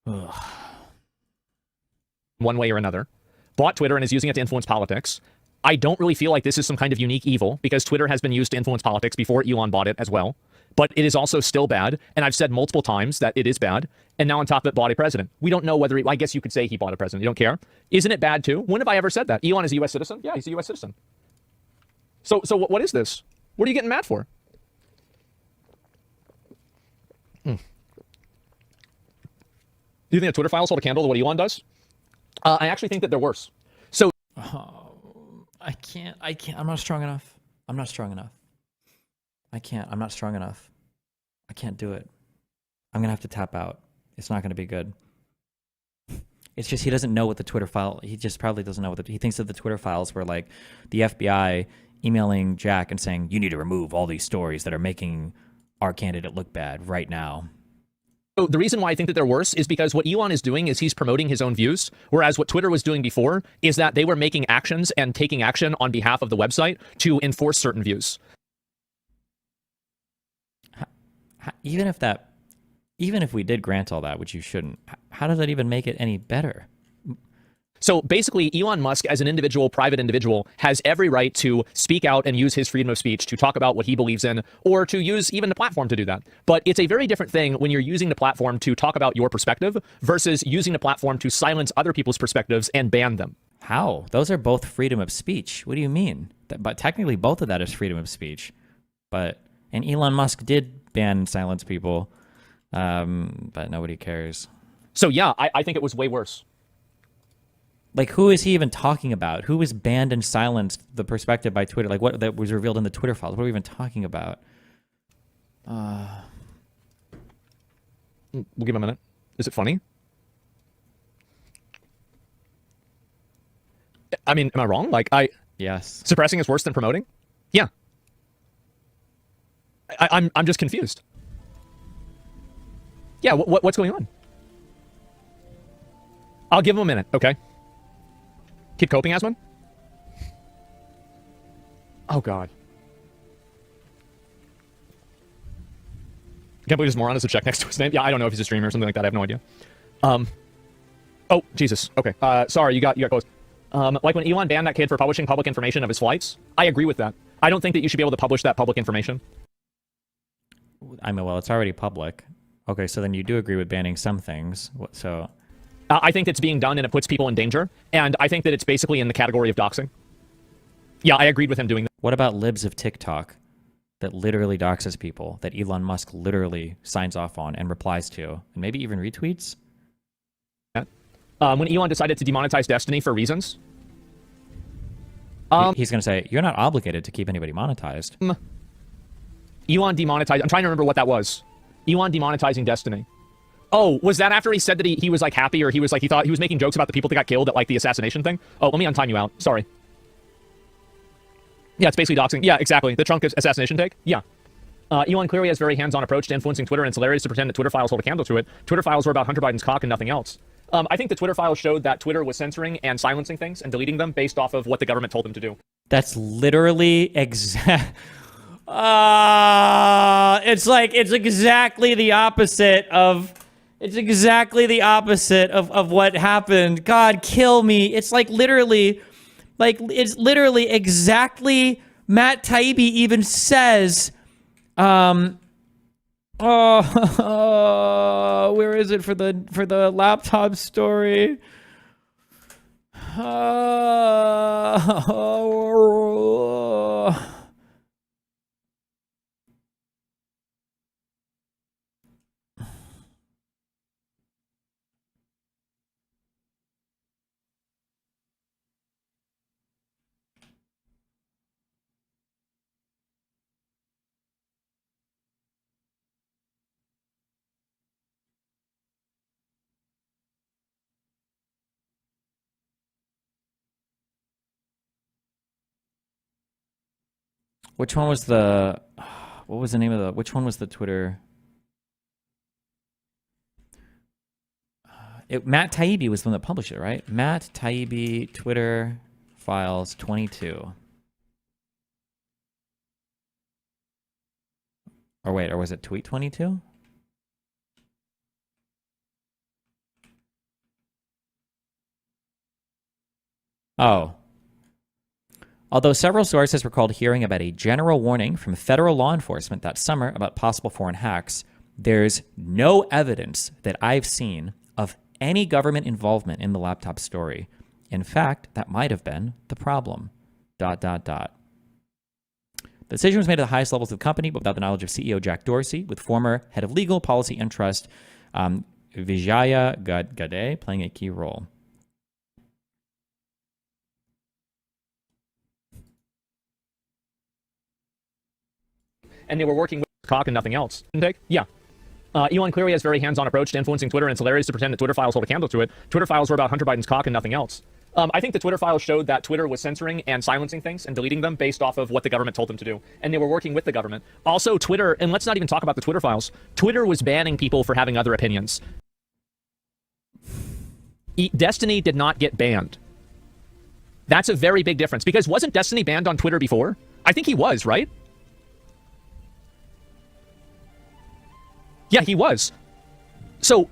Ugh. One way or another, bought Twitter and is using it to influence politics. I don't really feel like this is some kind of unique evil because Twitter has been used to influence politics before Elon bought it as well. But it is also still bad, and I've said multiple times that it is bad. And now on top of it, bought a president. We don't know whether I guess you could say he bought a president. You don't care. Isn't it bad too? When have I ever said that? Elon is a U.S. citizen? Yeah, he's a U.S. citizen. So what is this? What are you getting mad for? Do you think the Twitter files hold a candle to what Elon does? I actually think that they're worse. So I can't. I'm not strong enough. I'm not strong enough. I'm not strong enough. I can't do it. I'm going to have to tap out. It's not going to be good. It's just he doesn't know what the Twitter file... He just probably doesn't know what he thinks that the Twitter files were like the FBI emailing Jack and saying, you need to remove all these stories that are making our candidate look bad right now. So the reason why I think that they're worse is because what Elon is doing is he's promoting his own views, whereas what Twitter was doing before is that they were making actions and taking action on behalf of the website to enforce certain views. Even if we did grant all that, which you shouldn't, how does that even make it any better? So basically, Elon Musk, as an individual, private individual, has every right to speak out and use his freedom of speech to talk about what he believes in, or to use even the platform to do that. But it's a very different thing when you're using the platform to talk about your perspective versus using the platform to silence other people's perspectives and ban them. How? Those are both freedom of speech. What do you mean? But technically, both of that is freedom of speech. And Elon Musk did ban and silence people, but nobody cares. So yeah, I think it was way worse. Like, who is he even talking about? Who was banned and silenced the perspective by Twitter? Like, what that was revealed in the Twitter files? What are we even talking about? We'll give him a minute. Is it funny? I mean, am I wrong? Yes. Suppressing is worse than promoting? Yeah. I'm just confused. Yeah, what's going on? I'll give him a minute, okay? Keep coping, Asmon? Oh, God. I can't believe this moron has a check next to his name. Yeah, I don't know if he's a streamer or something like that. I have no idea. Oh, Jesus. Okay. Sorry, you got close. Like when Elon banned that kid for publishing public information of his flights, I agree with that. I don't think that you should be able to publish that public information. I mean, well, it's already public. Okay, so then you do agree with banning some things. So... I think it's being done and it puts people in danger. And I think that it's basically in the category of doxing. Yeah, I agreed with him doing that. What about libs of TikTok that literally doxes people, that Elon Musk literally signs off on and replies to, and maybe even retweets? When Elon decided to demonetize Destiny for reasons. He's going to say, you're not obligated to keep anybody monetized. Elon demonetized... I'm trying to remember what that was. Elon demonetizing Destiny. Oh, was that after he said that he was like happy, or he was like, he thought he was making jokes about the people that got killed at like the assassination thing? Oh, let me untime you out. Sorry. Yeah, it's basically doxing. Yeah, exactly. The Trump assassination take? Yeah. Elon clearly has a very hands-on approach to influencing Twitter, and it's hilarious to pretend that Twitter files hold a candle to it. Twitter files were about Hunter Biden's cock and nothing else. I think the Twitter files showed that Twitter was censoring and silencing things and deleting them based off of what the government told them to do. That's literally exact... it's exactly the opposite of... It's exactly the opposite of what happened. God, kill me. It's literally exactly... Matt Taibbi even says, where is it for the laptop story? Which one was the... What was the name of the... Which one was the Twitter... Matt Taibbi was the one that published it, right? Matt Taibbi, Twitter files 22. Or wait, or was it tweet 22? Oh. Although several sources recalled hearing about a general warning from federal law enforcement that summer about possible foreign hacks, there's no evidence that I've seen of any government involvement in the laptop story. In fact, that might have been the problem. ... The decision was made at the highest levels of the company, but without the knowledge of CEO Jack Dorsey, with former head of legal, policy, and trust Vijaya Gade playing a key role. And they were working with cock and nothing else. Yeah. Elon clearly has a very hands-on approach to influencing Twitter, and it's hilarious to pretend that Twitter files hold a candle to it. Twitter files were about Hunter Biden's cock and nothing else. I think the Twitter files showed that Twitter was censoring and silencing things and deleting them based off of what the government told them to do. And they were working with the government. Also, Twitter, and let's not even talk about the Twitter files, Twitter was banning people for having other opinions. Destiny did not get banned. That's a very big difference, because wasn't Destiny banned on Twitter before? I think he was, right? Yeah, he was. So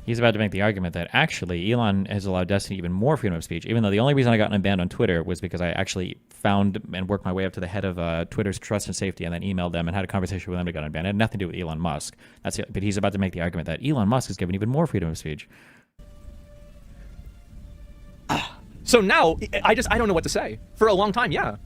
he's about to make the argument that actually Elon has allowed Destiny even more freedom of speech, even though the only reason I got unbanned on Twitter was because I actually found and worked my way up to the head of Twitter's trust and safety and then emailed them and had a conversation with them to get unbanned. It had nothing to do with Elon Musk. But he's about to make the argument that Elon Musk has given even more freedom of speech. So now, I don't know what to say. For a long time, yeah.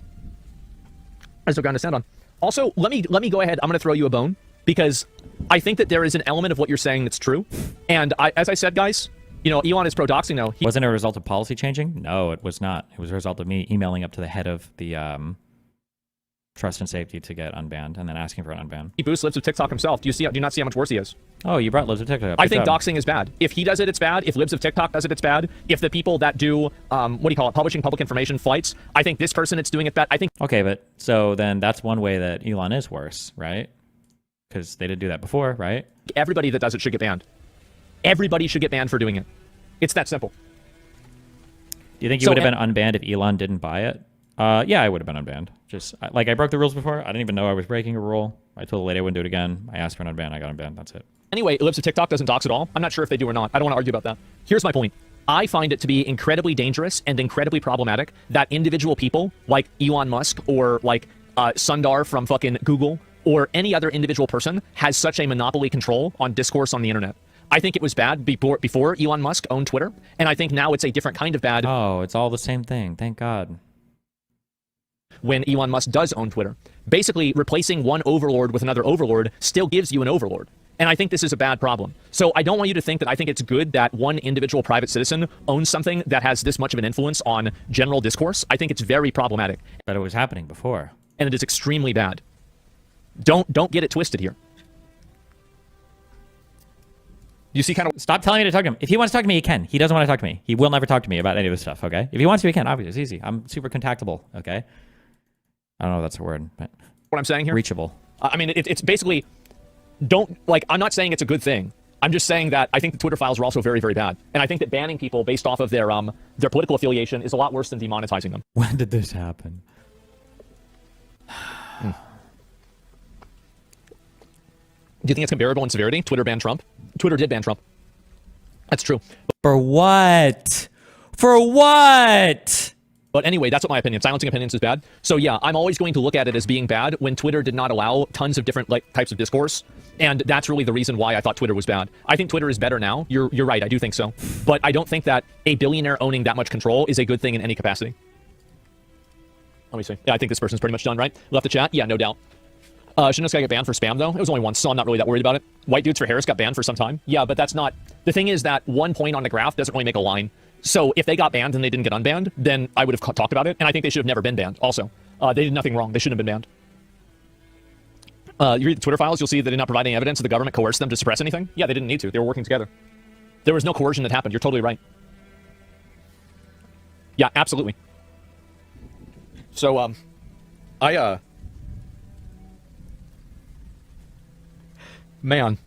There's no ground to stand on. Also, let me go ahead. I'm going to throw you a bone, because I think that there is an element of what you're saying that's true. And as I said, guys, you know, Elon is pro-doxing now. Wasn't it a result of policy changing? No, it was not. It was a result of me emailing up to the head of the trust and safety to get unbanned and then asking for an unban. He boosts lives of TikTok himself. Do you not see how much worse he is? Oh, you brought Libs of TikTok up. I think doxing is bad. If he does it, it's bad. If Libs of TikTok does it, it's bad. If the people that do, publishing public information fights, I think this person it's doing it bad. I think... Okay, but so then that's one way that Elon is worse, right? Because they didn't do that before, right? Everybody that does it should get banned. Everybody should get banned for doing it. It's that simple. Do you think you would have been unbanned if Elon didn't buy it? Yeah, I would have been unbanned. Just like I broke the rules before. I didn't even know I was breaking a rule. I told the lady I wouldn't do it again. I asked for an unban. I got unbanned. That's it. Anyway, Libs of TikTok doesn't dox at all. I'm not sure if they do or not. I don't want to argue about that. Here's my point. I find it to be incredibly dangerous and incredibly problematic that individual people like Elon Musk or like Sundar from fucking Google or any other individual person has such a monopoly control on discourse on the internet. I think it was bad before Elon Musk owned Twitter, and I think now it's a different kind of bad. Oh, it's all the same thing. Thank God. When Elon Musk does own Twitter. Basically, replacing one overlord with another overlord still gives you an overlord. And I think this is a bad problem. So I don't want you to think that I think it's good that one individual private citizen owns something that has this much of an influence on general discourse. I think it's very problematic. But it was happening before. And it is extremely bad. Don't get it twisted here. You see kind of... Stop telling me to talk to him. If he wants to talk to me, he can. He doesn't want to talk to me. He will never talk to me about any of this stuff, okay? If he wants to, he can. Obviously, it's easy. I'm super contactable, okay? I don't know if that's a word, but... What I'm saying here? Reachable. I mean, it's basically... I'm not saying it's a good thing. I'm just saying that I think the Twitter files are also very, very bad. And I think that banning people based off of their political affiliation is a lot worse than demonetizing them. When did this happen? Do you think it's comparable in severity? Twitter banned Trump? Twitter did ban Trump. That's true. For what? For what? But anyway, that's what my opinion. Silencing opinions is bad. So yeah, I'm always going to look at it as being bad when Twitter did not allow tons of different types of discourse. And that's really the reason why I thought Twitter was bad. I think Twitter is better now. You're right. I do think so. But I don't think that a billionaire owning that much control is a good thing in any capacity. Let me see. Yeah, I think this person's pretty much done, right? Left the chat? Yeah, no doubt. Shouldn't this guy get banned for spam, though? It was only once, so I'm not really that worried about it. White dudes for Harris got banned for some time. Yeah, but that's not... The thing is that one point on the graph doesn't really make a line. So if they got banned and they didn't get unbanned, then I would have talked about it, and I think they should have never been banned, also. They did nothing wrong. They shouldn't have been banned. You read the Twitter files, you'll see they did not provide any evidence that the government coerced them to suppress anything. Yeah, they didn't need to. They were working together. There was no coercion that happened. You're totally right. Yeah, absolutely. So, man.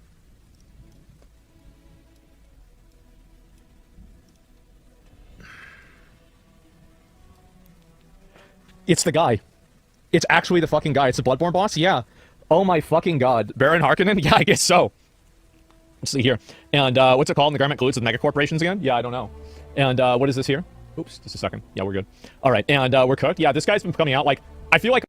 It's the guy. It's actually the fucking guy. It's the Bloodborne boss? Yeah. Oh my fucking god. Baron Harkonnen? Yeah, I guess so. Let's see here. And what's it called in the government colludes with mega corporations again? Yeah, I don't know. And what is this here? Oops, just a second. Yeah, we're good. All right, and we're cooked. Yeah, this guy's been coming out like, I feel like